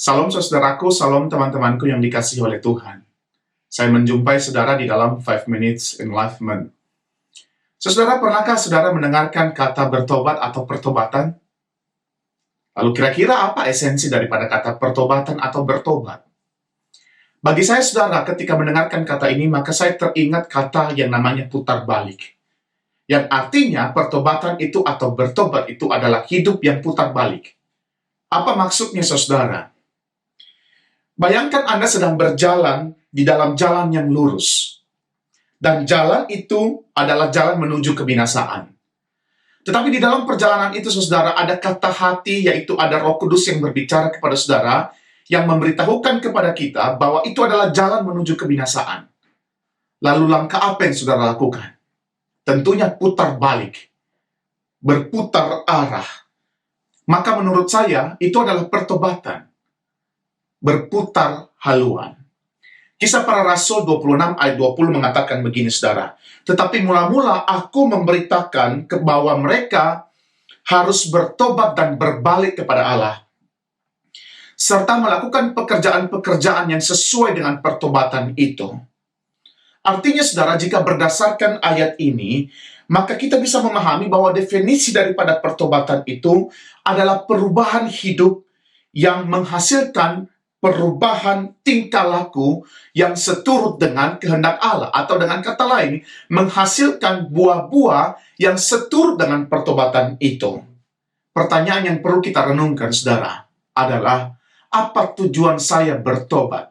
Salam saudaraku, salam teman-temanku yang dikasihi oleh Tuhan. Saya menjumpai saudara di dalam 5 Minutes Enlightenment. Saudara, pernahkah saudara mendengarkan kata bertobat atau pertobatan? Lalu kira-kira apa esensi daripada kata pertobatan atau bertobat? Bagi saya, saudara, ketika mendengarkan kata ini, maka saya teringat kata yang namanya putar balik. Yang artinya pertobatan itu atau bertobat itu adalah hidup yang putar balik. Apa maksudnya, saudara? Bayangkan Anda sedang berjalan di dalam jalan yang lurus. Dan jalan itu adalah jalan menuju kebinasaan. Tetapi di dalam perjalanan itu, saudara, ada kata hati, yaitu ada Roh Kudus yang berbicara kepada saudara, yang memberitahukan kepada kita bahwa itu adalah jalan menuju kebinasaan. Lalu langkah apa yang saudara lakukan? Tentunya putar balik. Berputar arah. Maka menurut saya, itu adalah pertobatan. Berputar haluan. Kisah Para Rasul 26 ayat 20 mengatakan begini, saudara. Tetapi mula-mula aku memberitakan bahwa mereka harus bertobat dan berbalik kepada Allah, serta melakukan pekerjaan-pekerjaan yang sesuai dengan pertobatan itu. Artinya, saudara, jika berdasarkan ayat ini, maka kita bisa memahami bahwa definisi daripada pertobatan itu adalah perubahan hidup yang menghasilkan perubahan tingkah laku yang seturut dengan kehendak Allah. Atau dengan kata lain, menghasilkan buah-buah yang seturut dengan pertobatan itu. Pertanyaan yang perlu kita renungkan, saudara, adalah apa tujuan saya bertobat?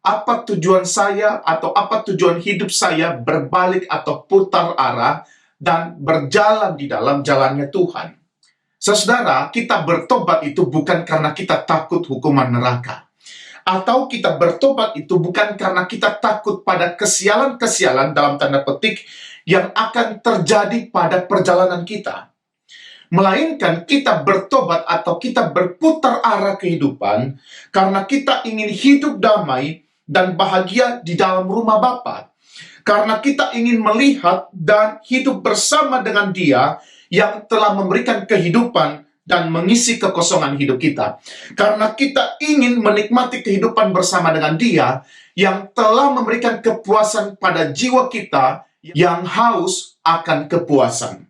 Apa tujuan saya atau apa tujuan hidup saya berbalik atau putar arah dan berjalan di dalam jalannya Tuhan? Saudara, kita bertobat itu bukan karena kita takut hukuman neraka. Atau kita bertobat itu bukan karena kita takut pada kesialan-kesialan dalam tanda petik yang akan terjadi pada perjalanan kita. Melainkan kita bertobat atau kita berputar arah kehidupan karena kita ingin hidup damai dan bahagia di dalam rumah Bapa. Karena kita ingin melihat dan hidup bersama dengan Dia yang telah memberikan kehidupan dan mengisi kekosongan hidup kita. Karena kita ingin menikmati kehidupan bersama dengan Dia yang telah memberikan kepuasan pada jiwa kita yang haus akan kepuasan.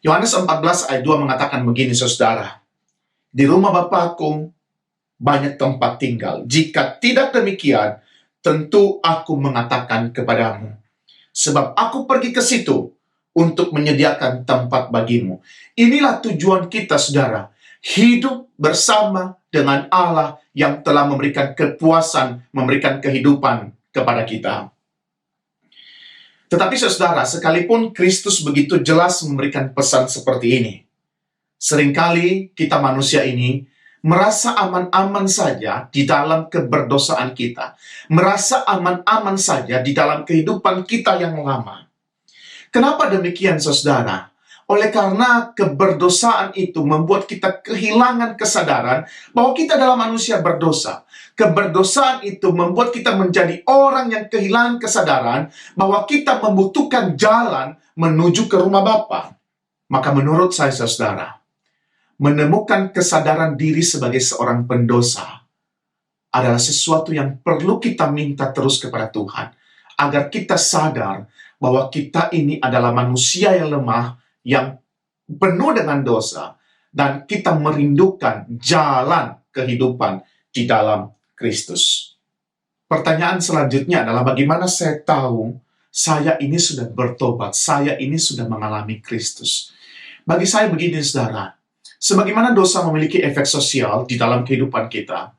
Yohanes 14 ayat 2 mengatakan begini, saudara. Di rumah Bapakku banyak tempat tinggal. Jika tidak demikian, tentu aku mengatakan kepadamu. Sebab aku pergi ke situ untuk menyediakan tempat bagimu. Inilah tujuan kita, saudara. Hidup bersama dengan Allah yang telah memberikan kepuasan, memberikan kehidupan kepada kita. Tetapi, saudara, sekalipun Kristus begitu jelas memberikan pesan seperti ini, seringkali kita manusia ini merasa aman-aman saja di dalam keberdosaan kita. Merasa aman-aman saja di dalam kehidupan kita yang lama. Kenapa demikian, saudara? Oleh karena keberdosaan itu membuat kita kehilangan kesadaran bahwa kita adalah manusia berdosa. Keberdosaan itu membuat kita menjadi orang yang kehilangan kesadaran bahwa kita membutuhkan jalan menuju ke rumah Bapa. Maka menurut saya, saudara, menemukan kesadaran diri sebagai seorang pendosa adalah sesuatu yang perlu kita minta terus kepada Tuhan, agar kita sadar bahwa kita ini adalah manusia yang lemah, yang penuh dengan dosa, dan kita merindukan jalan kehidupan di dalam Kristus. Pertanyaan selanjutnya adalah bagaimana saya tahu saya ini sudah bertobat, saya ini sudah mengalami Kristus? Bagi saya begini, saudara, sebagaimana dosa memiliki efek sosial di dalam kehidupan kita,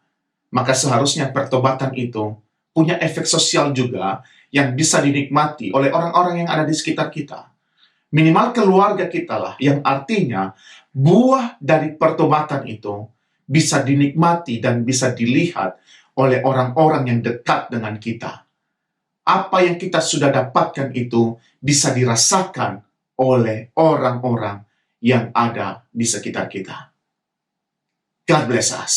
maka seharusnya pertobatan itu punya efek sosial juga yang bisa dinikmati oleh orang-orang yang ada di sekitar kita. Minimal keluarga kita lah, yang artinya buah dari pertobatan itu bisa dinikmati dan bisa dilihat oleh orang-orang yang dekat dengan kita. Apa yang kita sudah dapatkan itu bisa dirasakan oleh orang-orang yang ada di sekitar kita. God bless us.